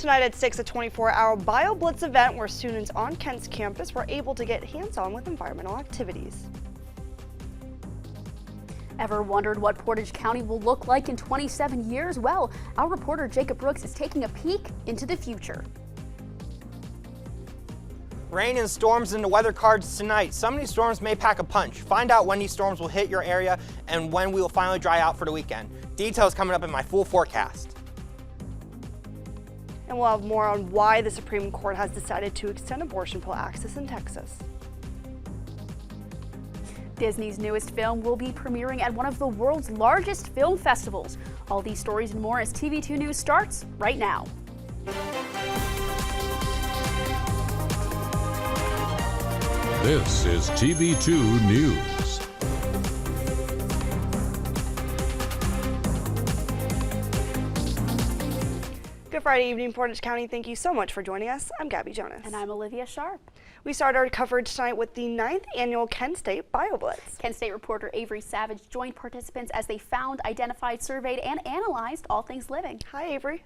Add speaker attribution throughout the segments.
Speaker 1: Tonight at 6, a 24-hour Bio Blitz event where students on Kent's campus were able to get hands-on with environmental activities.
Speaker 2: Ever wondered what Portage County will look like in 27 years? Well, our reporter Jacob Brooks is taking a peek into the future.
Speaker 3: Rain and storms in the weather cards tonight. Some of these storms may pack a punch. Find out when these storms will hit your area and when we will finally dry out for the weekend. Details coming up in my full forecast.
Speaker 1: And we'll have more on why the Supreme Court has decided to extend abortion pill access in Texas.
Speaker 2: Disney's newest film will be premiering at one of the world's largest film festivals. All these stories and more as TV2 News starts right now.
Speaker 4: This is TV2 News.
Speaker 1: Good Friday evening, Portage County. Thank you so much for joining us. I'm Gabby Jonas.
Speaker 2: And I'm Olivia Sharp.
Speaker 1: We start our coverage tonight with the 9th annual Kent State Bio Blitz.
Speaker 2: Kent State reporter Avery Savage joined participants as they found, identified, surveyed, and analyzed all things living.
Speaker 1: Hi, Avery.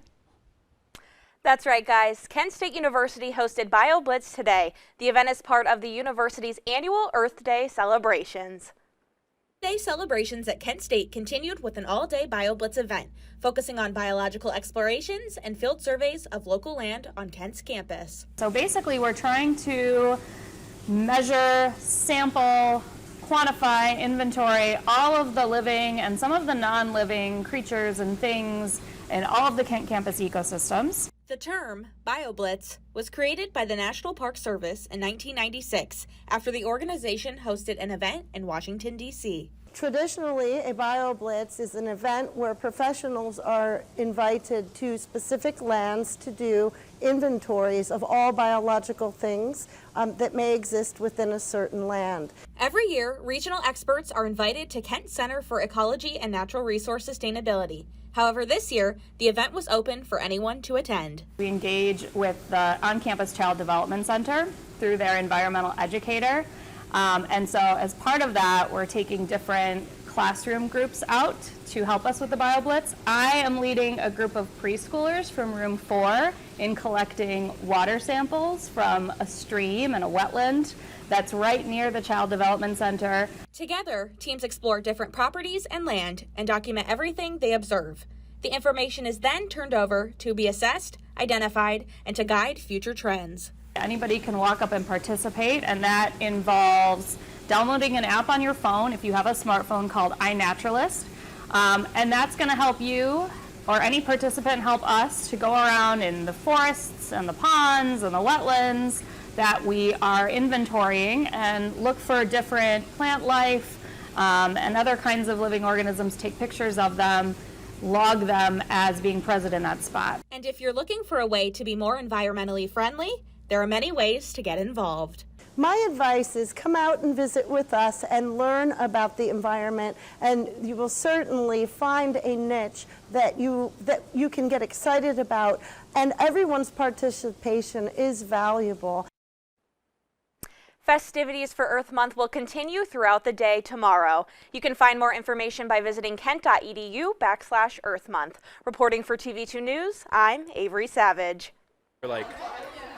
Speaker 5: That's right, guys. Kent State University hosted Bio Blitz today. The event is part of the university's annual Earth Day celebrations. Day celebrations at Kent State continued with an all-day Bio Blitz event, focusing on biological explorations and field surveys of local land on Kent's campus.
Speaker 6: So basically we're trying to measure, sample, quantify, inventory all of the living and some of the non-living creatures and things in all of the Kent campus ecosystems.
Speaker 5: The term BioBlitz was created by the National Park Service in 1996 after the organization hosted an event in Washington, D.C.
Speaker 7: Traditionally, a BioBlitz is an event where professionals are invited to specific lands to do inventories of all biological things that may exist within a certain land.
Speaker 5: Every year, regional experts are invited to Kent Center for Ecology and Natural Resource Sustainability. However, this year, the event was open for anyone to attend.
Speaker 6: We engage with the on-campus Child Development Center through their environmental educator. And so as part of that, we're taking different classroom groups out to help us with the BioBlitz. I am leading a group of preschoolers from room 4 in collecting water samples from a stream and a wetland that's right near the Child Development Center.
Speaker 5: Together, teams explore different properties and land and document everything they observe. The information is then turned over to be assessed, identified, and to guide future trends.
Speaker 6: Anybody can walk up and participate, and that involves downloading an app on your phone if you have a smartphone called iNaturalist, and that's going to help you or any participant help us to go around in the forests and the ponds and the wetlands that we are inventorying and look for different plant life and other kinds of living organisms, take pictures of them, log them as being present in that spot.
Speaker 5: And if you're looking for a way to be more environmentally friendly, there are many ways to get involved.
Speaker 7: My advice is come out and visit with us and learn about the environment, and you will certainly find a niche that you can get excited about, and everyone's participation is valuable.
Speaker 5: Festivities for Earth Month will continue throughout the day tomorrow. You can find more information by visiting kent.edu/Earth Month. Reporting for TV2 News, I'm Avery Savage.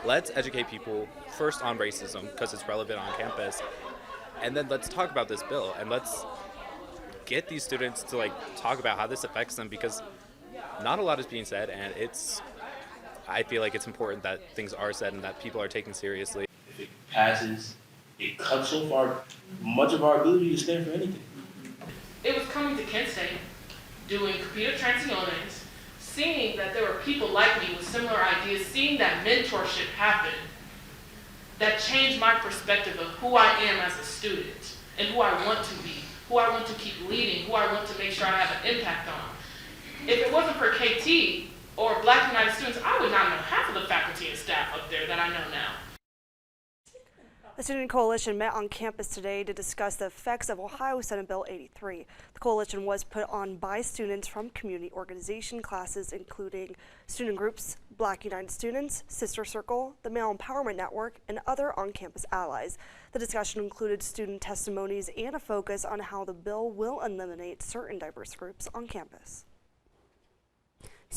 Speaker 8: Let's educate people first on racism because it's relevant on campus, and then let's talk about this bill and let's get these students to talk about how this affects them, because not a lot is being said, and I feel like it's important that things are said and that people are taken seriously.
Speaker 9: If it passes, it cuts off much of our ability to stand for anything.
Speaker 10: It was coming to Kent State, doing computer transiciones, seeing that there were people like me with similar ideas, seeing that mentorship happen, that changed my perspective of who I am as a student and who I want to be, who I want to keep leading, who I want to make sure I have an impact on. If it wasn't for KT or Black United Students, I would not know half of the faculty and staff up there that I know now.
Speaker 1: The Student Coalition met on campus today to discuss the effects of Ohio Senate Bill 83. The coalition was put on by students from community organization classes, including student groups, Black United Students, Sister Circle, the Male Empowerment Network, and other on-campus allies. The discussion included student testimonies and a focus on how the bill will eliminate certain diverse groups on campus.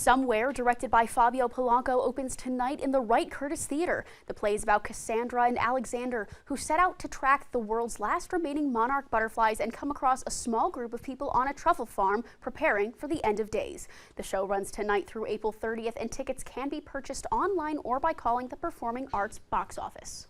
Speaker 2: Somewhere, directed by Fabio Polanco, opens tonight in the Wright Curtis Theater. The play is about Cassandra and Alexander, who set out to track the world's last remaining monarch butterflies and come across a small group of people on a truffle farm preparing for the end of days. The show runs tonight through April 30th, and tickets can be purchased online or by calling the Performing Arts box office.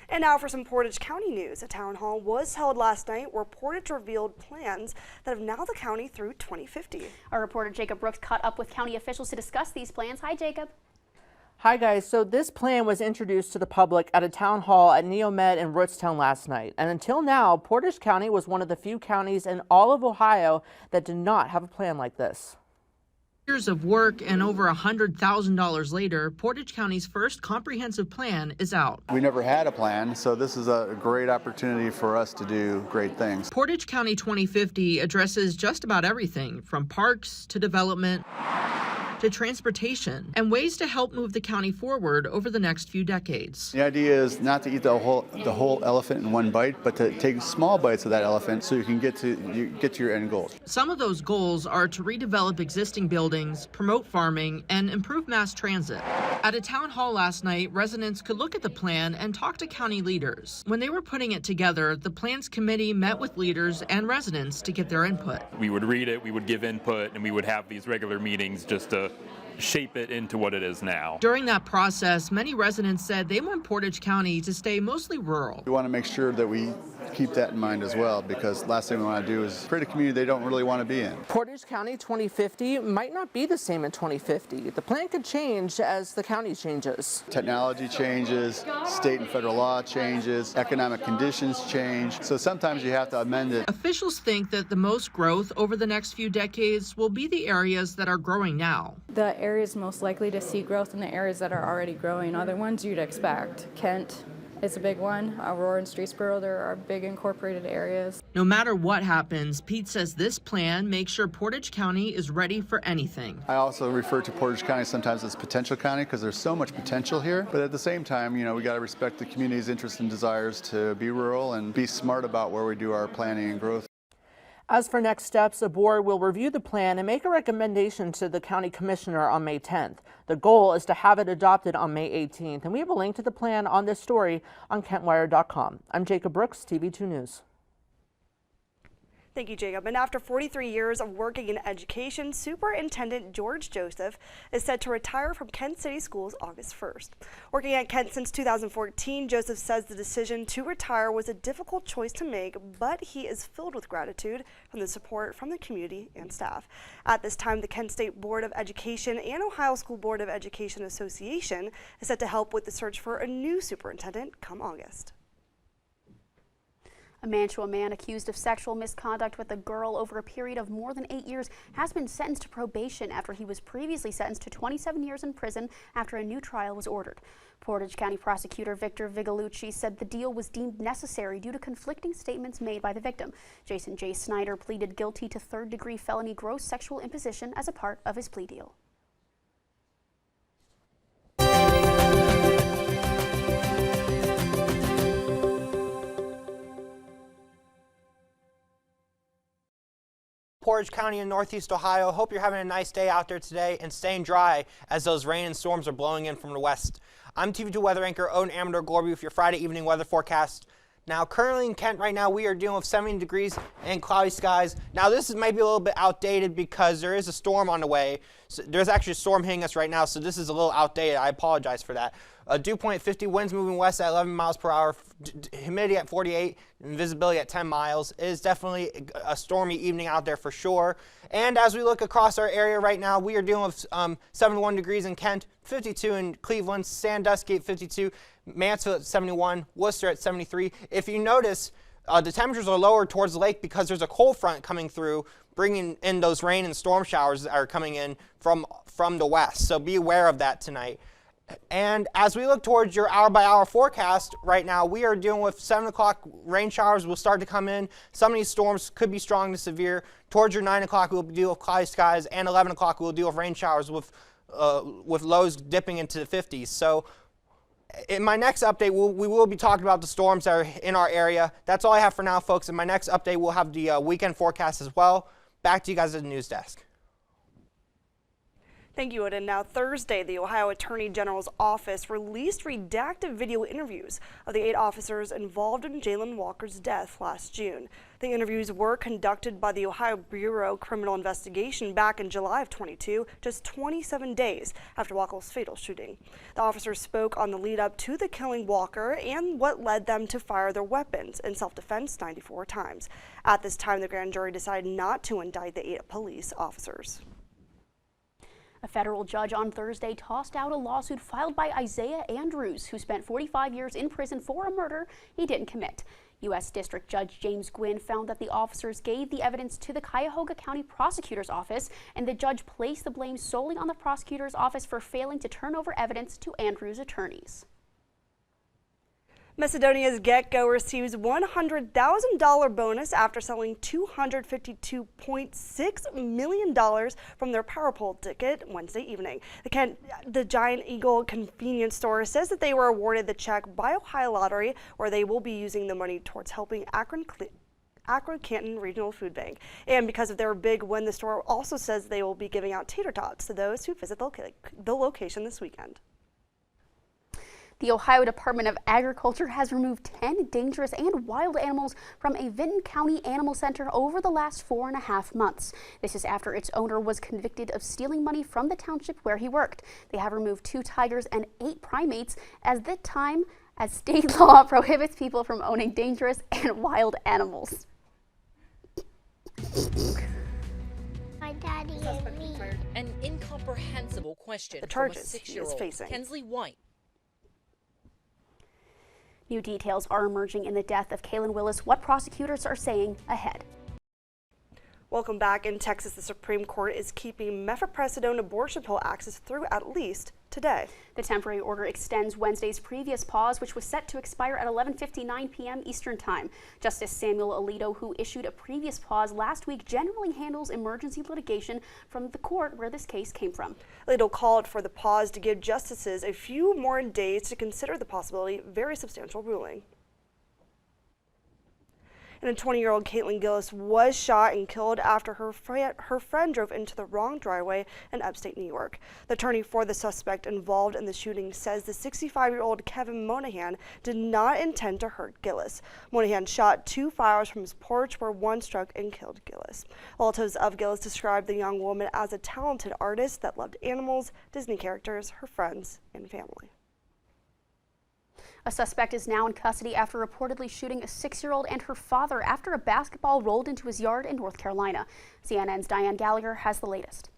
Speaker 1: And now for some Portage County news. A town hall was held last night where Portage revealed plans that have now the county through 2050.
Speaker 2: Our reporter Jacob Brooks caught up with county officials to discuss these plans. Hi, Jacob.
Speaker 11: Hi guys, so this plan was introduced to the public at a town hall at Neomed in Rootstown last night. And until now, Portage County was one of the few counties in all of Ohio that did not have a plan like this. Years of work and over $100,000 later, Portage County's first comprehensive plan is out.
Speaker 12: We never had a plan, so this is a great opportunity for us to do great things.
Speaker 11: Portage County 2050 addresses just about everything from parks to development to transportation and ways to help move the county forward over the next few decades.
Speaker 12: The idea is not to eat the whole elephant in one bite, but to take small bites of that elephant so you can get to your end goal.
Speaker 11: Some of those goals are to redevelop existing buildings, promote farming, and improve mass transit. At a town hall last night, residents could look at the plan and talk to county leaders. When they were putting it together, the plans committee met with leaders and residents to get their input.
Speaker 13: We would read it, we would give input, and we would have these regular meetings just to shape it into what it is now.
Speaker 11: During that process, many residents said they want Portage County to stay mostly rural.
Speaker 12: We want to make sure that we keep that in mind as well, because last thing we want to do is create a community they don't really want to be in.
Speaker 11: Portage County 2050 might not be the same in 2050. The plan could change as the county changes.
Speaker 12: Technology changes, state and federal law changes, economic conditions change, so sometimes you have to amend it.
Speaker 11: Officials think that the most growth over the next few decades will be the areas that are growing now.
Speaker 14: The areas most likely to see growth in the areas that are already growing are the ones you'd expect. Kent is a big one. Aurora and Streetsboro, there are big incorporated areas.
Speaker 11: No matter what happens, Pete says this plan makes sure Portage County is ready for anything.
Speaker 12: I also refer to Portage County sometimes as potential county because there's so much potential here. But at the same time, we got to respect the community's interests and desires to be rural and be smart about where we do our planning and growth.
Speaker 11: As for next steps, the board will review the plan and make a recommendation to the county commissioner on May 10th. The goal is to have it adopted on May 18th, and we have a link to the plan on this story on KentWire.com. I'm Jacob Brooks, TV2 News.
Speaker 1: Thank you, Jacob. And after 43 years of working in education, Superintendent George Joseph is set to retire from Kent City Schools August 1st. Working at Kent since 2014, Joseph says the decision to retire was a difficult choice to make, but he is filled with gratitude from the support from the community and staff. At this time, the Kent State Board of Education and Ohio School Board of Education Association is set to help with the search for a new superintendent come August.
Speaker 2: A Mantua man accused of sexual misconduct with a girl over a period of more than 8 years has been sentenced to probation after he was previously sentenced to 27 years in prison after a new trial was ordered. Portage County Prosecutor Victor Vigalucci said the deal was deemed necessary due to conflicting statements made by the victim. Jason J. Snyder pleaded guilty to third-degree felony gross sexual imposition as a part of his plea deal.
Speaker 3: Portage County in Northeast Ohio. Hope you're having a nice day out there today and staying dry as those rain and storms are blowing in from the west. I'm TV2 weather anchor Odin Amador-Gorby with your Friday evening weather forecast. Now, currently in Kent right now, we are dealing with 70 degrees and cloudy skies. Now, this might be a little bit outdated because there is a storm on the way. So there's actually a storm hitting us right now, so this is a little outdated. I apologize for that. Dew point 50, winds moving west at 11 miles per hour, humidity at 48, and visibility at 10 miles. It is definitely a stormy evening out there for sure. And as we look across our area right now, we are dealing with 71 degrees in Kent, 52 in Cleveland, Sandusky at 52, Mansfield at 71, Worcester at 73. If you notice, the temperatures are lower towards the lake because there's a cold front coming through, bringing in those rain and storm showers that are coming in from the west. So be aware of that tonight. And as we look towards your hour-by-hour forecast right now, we are dealing with 7 o'clock rain showers will start to come in. Some of these storms could be strong to severe. Towards your 9 o'clock, we'll deal with cloudy skies, and 11 o'clock, we'll deal with rain showers with lows dipping into the 50s. So in my next update, we will be talking about the storms that are in our area. That's all I have for now, folks. In my next update, we'll have the weekend forecast as well. Back to you guys at the news desk.
Speaker 1: Thank you, Odin. Now, Thursday, the Ohio Attorney General's office released redacted video interviews of the 8 officers involved in Jalen Walker's death last June. The interviews were conducted by the Ohio Bureau of Criminal Investigation back in July of 22, just 27 days after Walker's fatal shooting. The officers spoke on the lead up to the killing Walker and what led them to fire their weapons in self-defense 94 times. At this time, the grand jury decided not to indict the 8 police officers.
Speaker 2: A federal judge on Thursday tossed out a lawsuit filed by Isaiah Andrews, who spent 45 years in prison for a murder he didn't commit. U.S. District Judge James Gwynn found that the officers gave the evidence to the Cuyahoga County Prosecutor's Office, and the judge placed the blame solely on the prosecutor's office for failing to turn over evidence to Andrews' attorneys.
Speaker 1: Macedonia's Get-Go receives $100,000 bonus after selling $252.6 million from their Powerball ticket Wednesday evening. The Giant Eagle convenience store says that they were awarded the check by Ohio Lottery, where they will be using the money towards helping Akron-Canton Regional Food Bank. And because of their big win, the store also says they will be giving out tater tots to those who visit the location this weekend.
Speaker 2: The Ohio Department of Agriculture has removed 10 dangerous and wild animals from a Vinton County Animal Center over the last 4.5 months. This is after its owner was convicted of stealing money from the township where he worked. They have removed 2 tigers and 8 primates as state law prohibits people from owning dangerous and wild animals.
Speaker 15: My daddy and me. An incomprehensible question
Speaker 1: the charges
Speaker 15: from a 6-year-old,
Speaker 1: he is facing.
Speaker 15: Kensley White.
Speaker 2: New details are emerging in the death of Kaylin Willis. What prosecutors are saying ahead.
Speaker 1: Welcome back. In Texas, the Supreme Court is keeping mifepristone abortion pill access through at least today.
Speaker 2: The temporary order extends Wednesday's previous pause, which was set to expire at 11:59 p.m. Eastern Time. Justice Samuel Alito, who issued a previous pause last week, generally handles emergency litigation from the court where this case came from.
Speaker 1: Alito called for the pause to give justices a few more days to consider the possibility of very substantial ruling. And a 20-year-old Caitlin Gillis was shot and killed after her friend drove into the wrong driveway in upstate New York. The attorney for the suspect involved in the shooting says the 65-year-old Kevin Monahan did not intend to hurt Gillis. Monahan shot 2 fires from his porch where one struck and killed Gillis. Relatives of Gillis described the young woman as a talented artist that loved animals, Disney characters, her friends, and family.
Speaker 2: A suspect is now in custody after reportedly shooting a 6-year-old and her father after a basketball rolled into his yard in North Carolina. CNN's Diane Gallagher has the latest.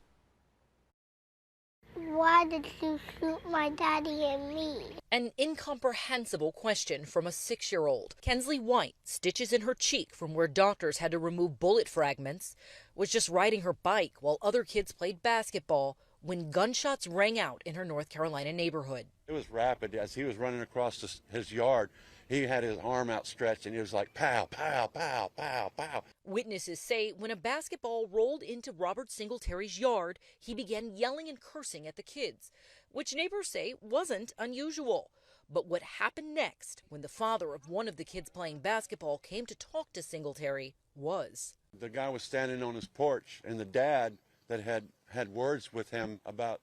Speaker 15: Why did you shoot my daddy and me?
Speaker 16: An incomprehensible question from a 6-year-old. Kensley White, stitches in her cheek from where doctors had to remove bullet fragments, was just riding her bike while other kids played basketball when gunshots rang out in her North Carolina neighborhood.
Speaker 17: It was rapid. As he was running across his yard, he had his arm outstretched and it was like pow, pow, pow, pow, pow.
Speaker 16: Witnesses say when a basketball rolled into Robert Singletary's yard, he began yelling and cursing at the kids, which neighbors say wasn't unusual. But what happened next when the father of one of the kids playing basketball came to talk to Singletary was.
Speaker 17: The guy was standing on his porch, and the dad that had words with him about,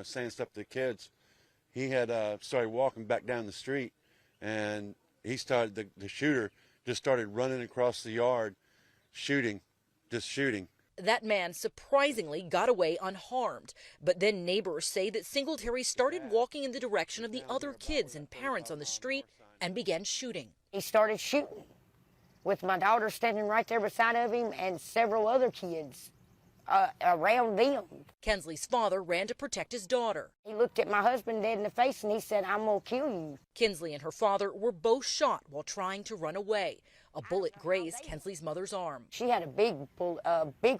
Speaker 17: saying stuff to the kids, he had started walking back down the street, and he started, the shooter just started running across the yard, shooting.
Speaker 16: That man surprisingly got away unharmed, but then neighbors say that Singletary started walking in the direction of the other kids and parents on the street and began shooting.
Speaker 18: He started shooting with my daughter standing right there beside of him and several other kids around them.
Speaker 16: Kensley's father ran to protect his daughter.
Speaker 18: He looked at my husband dead in the face and he said, "I'm gonna kill you."
Speaker 16: Kinsley and her father were both shot while trying to run away. A bullet grazed Kensley's mother's arm.
Speaker 18: She had a big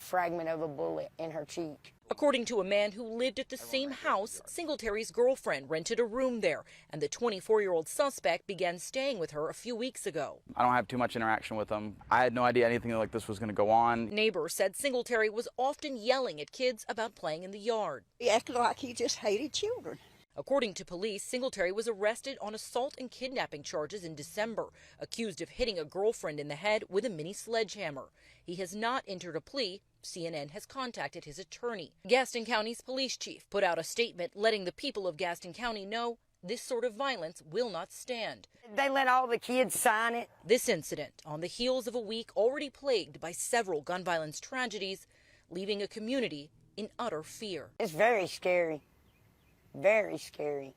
Speaker 18: fragment of a bullet in her cheek.
Speaker 16: According to a man who lived at the same house, Singletary's girlfriend rented a room there, and the 24-year-old suspect began staying with her a few weeks ago.
Speaker 19: I don't have too much interaction with him. I had no idea anything like this was going to go on.
Speaker 16: Neighbors said Singletary was often yelling at kids about playing in the yard.
Speaker 20: He acted like he just hated children.
Speaker 16: According to police, Singletary was arrested on assault and kidnapping charges in December, accused of hitting a girlfriend in the head with a mini sledgehammer. He has not entered a plea CNN has contacted his attorney. Gaston County's police chief put out a statement letting the people of Gaston County know this sort of violence will not stand.
Speaker 18: They let all the kids sign it.
Speaker 16: This incident on the heels of a week already plagued by several gun violence tragedies, leaving a community in utter fear.
Speaker 18: It's very scary. Very scary.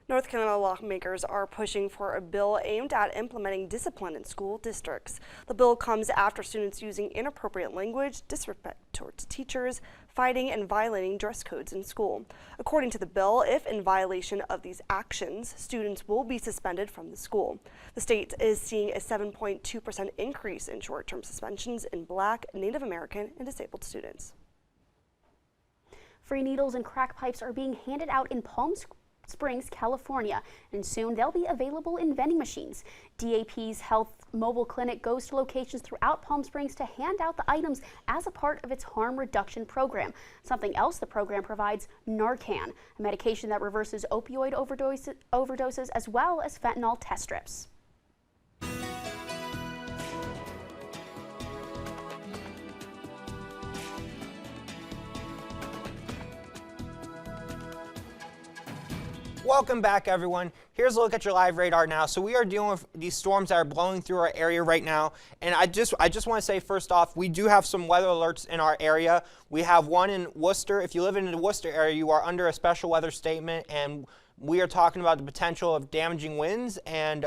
Speaker 1: North Carolina lawmakers are pushing for a bill aimed at implementing discipline in school districts. The bill comes after students using inappropriate language, disrespect towards teachers, fighting and violating dress codes in school. According to the bill, if in violation of these actions, students will be suspended from the school. The state is seeing a 7.2% increase in short-term suspensions in Black, Native American, and disabled students.
Speaker 2: Free needles and crack pipes are being handed out in Palm Springs, California, and soon they'll be available in vending machines. DAP's Health Mobile Clinic goes to locations throughout Palm Springs to hand out the items as a part of its harm reduction program. Something else the program provides, Narcan, a medication that reverses opioid overdoses as well as fentanyl test strips.
Speaker 3: Welcome back, everyone. Here's a look at your live radar now. So we are dealing with these storms that are blowing through our area right now. And I just want to say, first off, we do have some weather alerts in our area. We have one in Worcester. If you live in the Worcester area, you are under a special weather statement, and we are talking about the potential of damaging winds and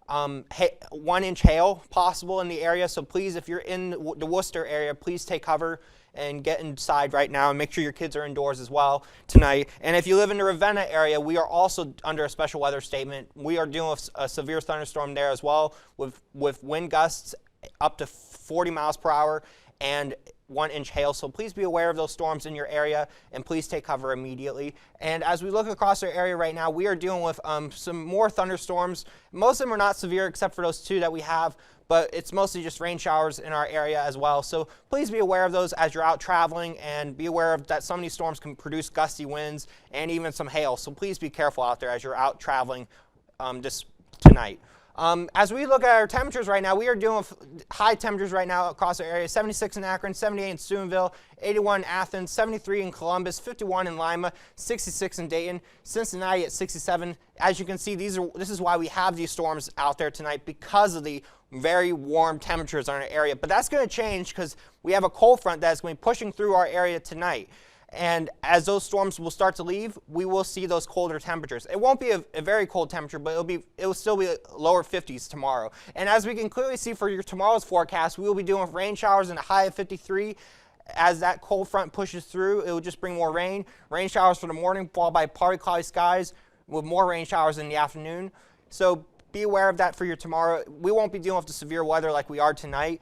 Speaker 3: 1-inch hail possible in the area. So please, if you're in the Worcester area, please take cover and get inside right now, and make sure your kids are indoors as well tonight. And if you live in the Ravenna area, we are also under a special weather statement. We are dealing with a severe thunderstorm there as well, with wind gusts up to 40 miles per hour and 1-inch hail. So please be aware of those storms in your area, and please take cover immediately. And as we look across our area right now, we are dealing with some more thunderstorms. Most of them are not severe except for those two that we have, but it's mostly just rain showers in our area as well. So please be aware of those as you're out traveling, and be aware of that some of these storms can produce gusty winds and even some hail. So please be careful out there as you're out traveling just tonight. As we look at our temperatures right now, we are dealing with high temperatures right now across our area. 76 in Akron, 78 in Steubenville, 81 in Athens, 73 in Columbus, 51 in Lima, 66 in Dayton, Cincinnati at 67. As you can see, this is why we have these storms out there tonight, because of the very warm temperatures in our area. But that's going to change because we have a cold front that's going to be pushing through our area tonight. And as those storms will start to leave, we will see those colder temperatures. It won't be a very cold temperature, but it will still be lower 50s tomorrow. And as we can clearly see for your tomorrow's forecast, we will be dealing with rain showers and a high of 53. As that cold front pushes through, it will just bring more rain. Rain showers for the morning, followed by partly cloudy skies with more rain showers in the afternoon. So be aware of that for your tomorrow. We won't be dealing with the severe weather like we are tonight.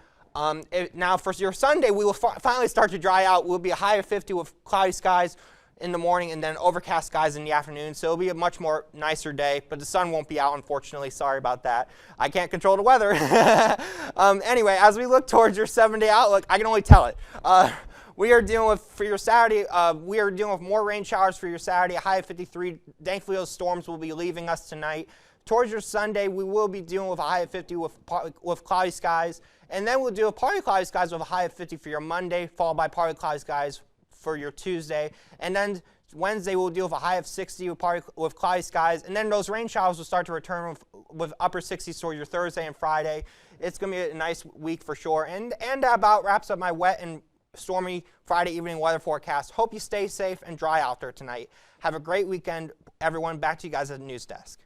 Speaker 3: Now for your Sunday, we will finally start to dry out. We'll be a high of 50 with cloudy skies in the morning and then overcast skies in the afternoon. So it'll be a much more nicer day, but the sun won't be out, unfortunately. Sorry about that. I can't control the weather. Anyway, as we look towards your 7-day outlook, I can only tell it. We are dealing with, for your Saturday, we are dealing with more rain showers for your Saturday, a high of 53. Thankfully, those storms will be leaving us tonight. Towards your Sunday, we will be dealing with a high of 50 with cloudy skies. And then we'll do a partly cloudy skies with a high of 50 for your Monday, followed by partly cloudy skies for your Tuesday. And then Wednesday, we'll deal with a high of 60 with cloudy skies. And then those rain showers will start to return with upper 60s for your Thursday and Friday. It's going to be a nice week for sure. And that about wraps up my wet and stormy Friday evening weather forecast. Hope you stay safe and dry out there tonight. Have a great weekend, everyone. Back to you guys at the news desk.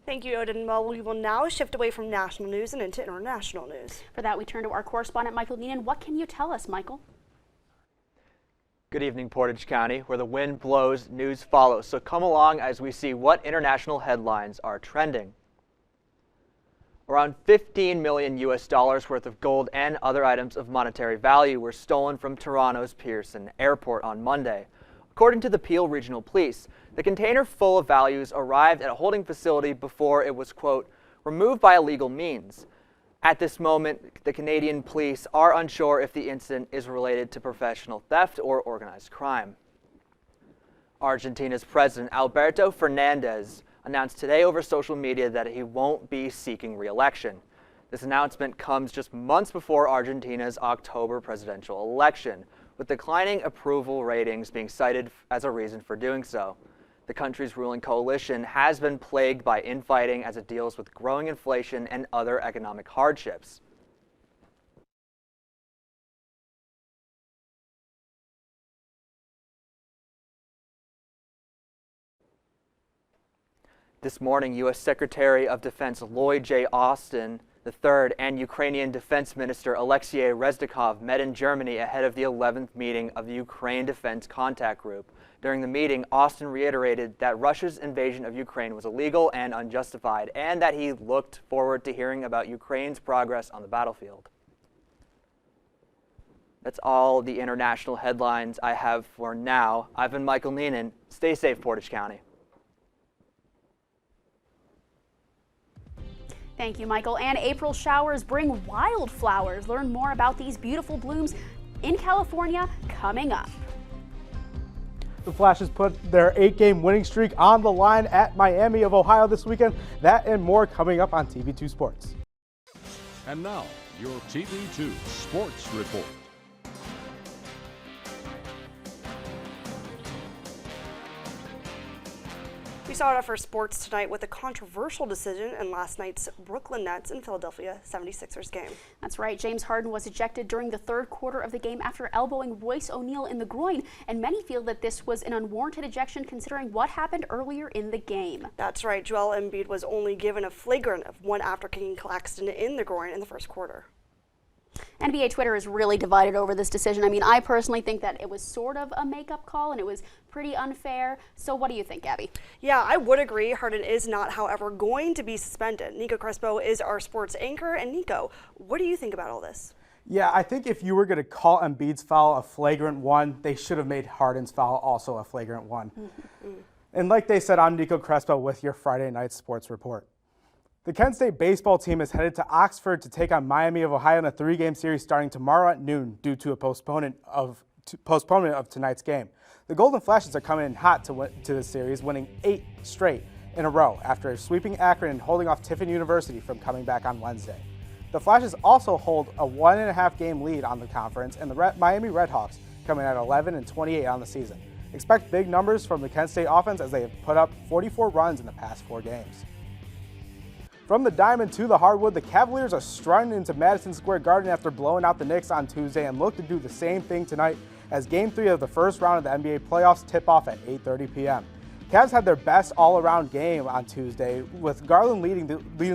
Speaker 1: Thank you, Odin. Well, we will now shift away from national news and into international news.
Speaker 2: For that, we turn to our correspondent, Michael Neenan. What can you tell us, Michael?
Speaker 21: Good evening, Portage County, where the wind blows, news follows. So come along as we see what international headlines are trending. Around $15 million worth of gold and other items of monetary value were stolen from Toronto's Pearson Airport on Monday. According to the Peel Regional Police, the container full of values arrived at a holding facility before it was, quote, removed by illegal means. At this moment, the Canadian police are unsure if the incident is related to professional theft or organized crime. Argentina's President Alberto Fernandez announced today over social media that he won't be seeking re-election. This announcement comes just months before Argentina's October presidential election, with declining approval ratings being cited as a reason for doing so. The country's ruling coalition has been plagued by infighting as it deals with growing inflation and other economic hardships. This morning, U.S. Secretary of Defense Lloyd J. Austin III and Ukrainian Defense Minister Alexei Reznikov met in Germany ahead of the 11th meeting of the Ukraine Defense Contact Group. During the meeting, Austin reiterated that Russia's invasion of Ukraine was illegal and unjustified, and that he looked forward to hearing about Ukraine's progress on the battlefield. That's all the international headlines I have for now. I've been Michael Neenan. Stay safe, Portage County.
Speaker 2: Thank you, Michael. And April showers bring wildflowers. Learn more about these beautiful blooms in California coming up.
Speaker 4: The Flashes put their 8-game winning streak on the line at Miami of Ohio this weekend. That and more coming up on TV2 Sports.
Speaker 22: And now, your TV2 Sports Report.
Speaker 1: We saw it for sports tonight with a controversial decision in last night's Brooklyn Nets and Philadelphia 76ers game.
Speaker 2: That's right. James Harden was ejected during the third quarter of the game after elbowing Royce O'Neal in the groin, and many feel that this was an unwarranted ejection considering what happened earlier in the game.
Speaker 1: That's right. Joel Embiid was only given a flagrant of one after kicking Claxton in the groin in the first quarter.
Speaker 2: NBA Twitter is really divided over this decision. I mean, I personally think that it was sort of a makeup call and it was pretty unfair. So what do you think, Gabby?
Speaker 1: Yeah, I would agree. Harden is not, however, going to be suspended. Nico Crespo is our sports anchor. And Nico, what do you think about all this?
Speaker 4: Yeah, I think if you were going to call Embiid's foul a flagrant one, they should have made Harden's foul also a flagrant one. And like they said, I'm Nico Crespo with your Friday Night Sports Report. The Kent State baseball team is headed to Oxford to take on Miami of Ohio in a 3-game series starting tomorrow at noon due to a postponement of tonight's game. The Golden Flashes are coming in hot to the series, winning 8 straight in a row after sweeping Akron and holding off Tiffin University from coming back on Wednesday. The Flashes also hold a 1.5-game lead on the conference, and the Miami Redhawks coming at 11-28 on the season. Expect big numbers from the Kent State offense as they have put up 44 runs in the past 4 games. From the diamond to the hardwood, the Cavaliers are strutting into Madison Square Garden after blowing out the Knicks on Tuesday and look to do the same thing tonight as Game 3 of the first round of the NBA playoffs tip off at 8:30 p.m. Cavs had their best all-around game on Tuesday, with Garland leading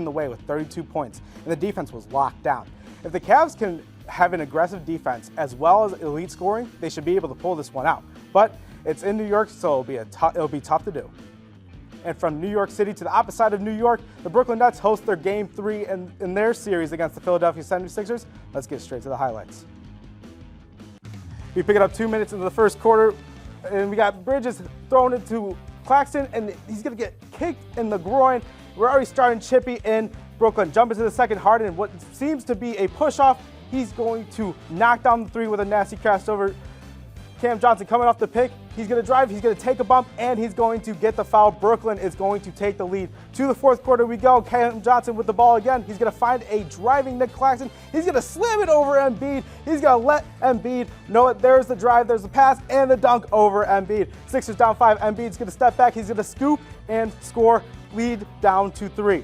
Speaker 4: the way with 32 points, and the defense was locked down. If the Cavs can have an aggressive defense as well as elite scoring, they should be able to pull this one out. But it's in New York, so it'll be tough to do. And from New York City to the opposite side of New York, the Brooklyn Nets host their Game 3 in their series against the Philadelphia 76ers. Let's get straight to the highlights. We pick it up 2 minutes into the first quarter, and we got Bridges thrown into Claxton, and he's going to get kicked in the groin. We're already starting chippy in Brooklyn. Jump into the second Harden, and what seems to be a push-off, he's going to knock down the 3 with a nasty crossover. Cam Johnson coming off the pick. He's going to drive, he's going to take a bump, and he's going to get the foul. Brooklyn is going to take the lead. To the fourth quarter we go. Cam Johnson with the ball again. He's going to find a driving Nick Claxton. He's going to slam it over Embiid. He's going to let Embiid know it. There's the drive, there's the pass, and the dunk over Embiid. Sixers down 5. Embiid's going to step back. He's going to scoop and score. Lead down to 3.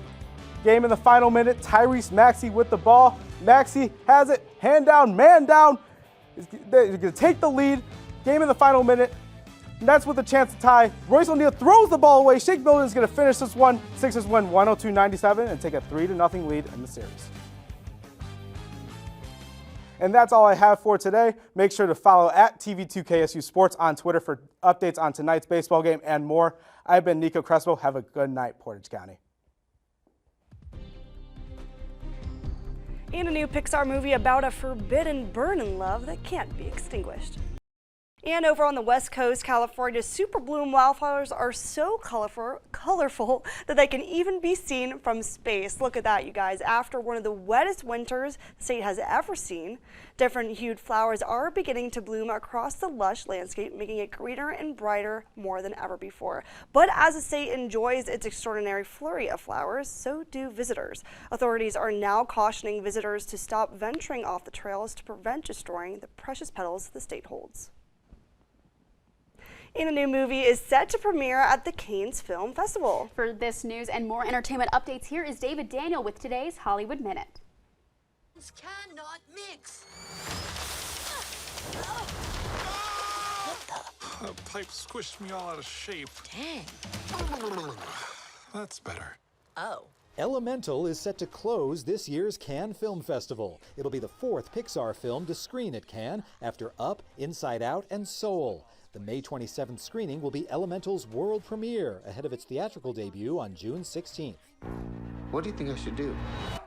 Speaker 4: Game in the final minute. Tyrese Maxey with the ball. Maxey has it. Hand down, man down. He's going to take the lead. Game in the final minute. Nets with a chance to tie. Royce O'Neal throws the ball away. Shake Milton is going to finish this one. Sixers win 102-97 and take a 3-0 lead in the series. And that's all I have for today. Make sure to follow at TV2KSU Sports on Twitter for updates on tonight's baseball game and more. I've been Nico Crespo. Have a good night, Portage County.
Speaker 1: And a new Pixar movie about a forbidden burn in love that can't be extinguished. And over on the West Coast, California's super bloom wildflowers are so colorful that they can even be seen from space. Look at that, you guys. After one of the wettest winters the state has ever seen, different hued flowers are beginning to bloom across the lush landscape, making it greener and brighter more than ever before. But as the state enjoys its extraordinary flurry of flowers, so do visitors. Authorities are now cautioning visitors to stop venturing off the trails to prevent destroying the precious petals the state holds. And a new movie is set to premiere at the Cannes Film Festival.
Speaker 2: For this news and more entertainment updates, here is David Daniel with today's Hollywood Minute.
Speaker 6: Cannot mix.
Speaker 7: That pipe squished me all out of shape.
Speaker 6: Dang.
Speaker 7: That's better.
Speaker 6: Oh.
Speaker 23: Elemental is set to close this year's Cannes Film Festival. It'll be the 4th Pixar film to screen at Cannes after Up, Inside Out, and Soul. The May 27th screening will be Elemental's world premiere ahead of its theatrical debut on June 16th.
Speaker 24: What do you think I should do?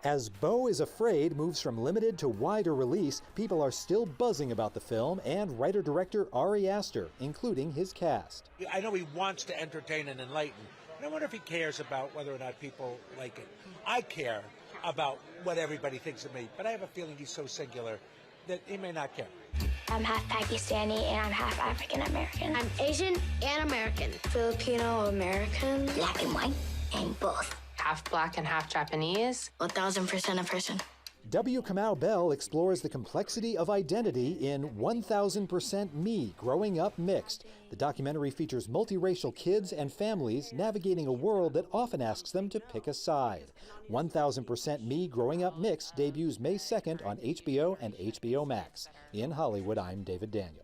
Speaker 23: As Beau is Afraid moves from limited to wider release, people are still buzzing about the film and writer-director Ari Aster, including his cast.
Speaker 25: I know he wants to entertain and enlighten, and I wonder if he cares about whether or not people like it. I care about what everybody thinks of me, but I have a feeling he's so singular that he may not care.
Speaker 15: I'm half Pakistani and I'm half African American. I'm Asian and American. Filipino American. Black and white and both.
Speaker 26: Half black and half Japanese.
Speaker 15: 1000% a person.
Speaker 23: W. Kamau Bell explores the complexity of identity in 1000% Me, Growing Up Mixed. The documentary features multiracial kids and families navigating a world that often asks them to pick a side. 1000% Me, Growing Up Mixed debuts May 2nd on HBO and HBO Max. In Hollywood, I'm David Daniel.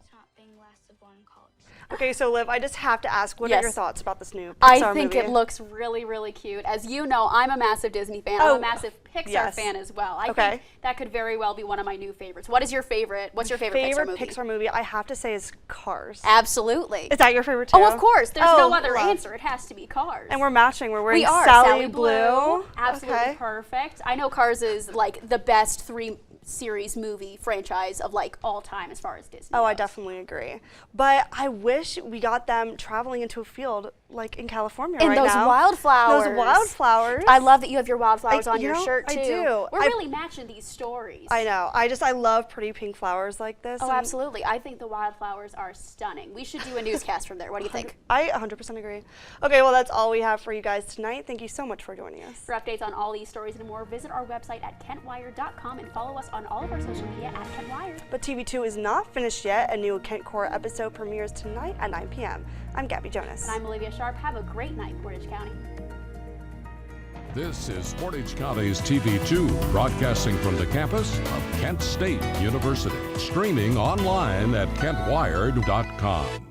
Speaker 1: Okay, so Liv, I just have to ask, what are
Speaker 2: Yes.
Speaker 1: your thoughts about this new Pixar
Speaker 2: I think
Speaker 1: movie?
Speaker 2: it looks really, really cute. As you know, I'm a massive Disney fan. I'm a massive Pixar
Speaker 1: yes.
Speaker 2: fan as well. I
Speaker 1: Okay.
Speaker 2: think that could very well be one of my new favorites. What is your favorite? What's your favorite Pixar movie?
Speaker 1: I have to say is Cars.
Speaker 2: Absolutely.
Speaker 1: Is that your favorite too?
Speaker 2: Oh, of course. There's
Speaker 1: Oh,
Speaker 2: no other
Speaker 1: love.
Speaker 2: answer. It has to be Cars.
Speaker 1: And we're matching. We're wearing
Speaker 2: We are
Speaker 1: Sally Blue.
Speaker 2: Absolutely
Speaker 1: Okay.
Speaker 2: perfect. I know Cars is like the best 3-series movie franchise of like all time as far as Disney.
Speaker 1: Oh, I definitely agree. But I wish we got them traveling into a field like in California
Speaker 2: And
Speaker 1: right
Speaker 2: those
Speaker 1: now.
Speaker 2: wildflowers.
Speaker 1: Those wildflowers.
Speaker 2: I love that you have your wildflowers on
Speaker 1: you
Speaker 2: your
Speaker 1: know,
Speaker 2: shirt too.
Speaker 1: I do.
Speaker 2: We're really matching these stories.
Speaker 1: I know. I love pretty pink flowers like this.
Speaker 2: Oh,
Speaker 1: and
Speaker 2: absolutely. I think the wildflowers are stunning. We should do a newscast from there. What do you think?
Speaker 1: I 100% agree. Okay, well, that's all we have for you guys tonight. Thank you so much for joining us.
Speaker 2: For updates on all these stories and more, visit our website at kentwire.com and follow us on all of our social media at KentWire.
Speaker 1: But TV2 is not finished yet. A new Kent Core episode premieres tonight at 9 p.m. I'm Gabby Jonas.
Speaker 2: And I'm Olivia Sharp. Have a great night, Portage County.
Speaker 22: This is Portage County's TV2, broadcasting from the campus of Kent State University. Streaming online at kentwired.com.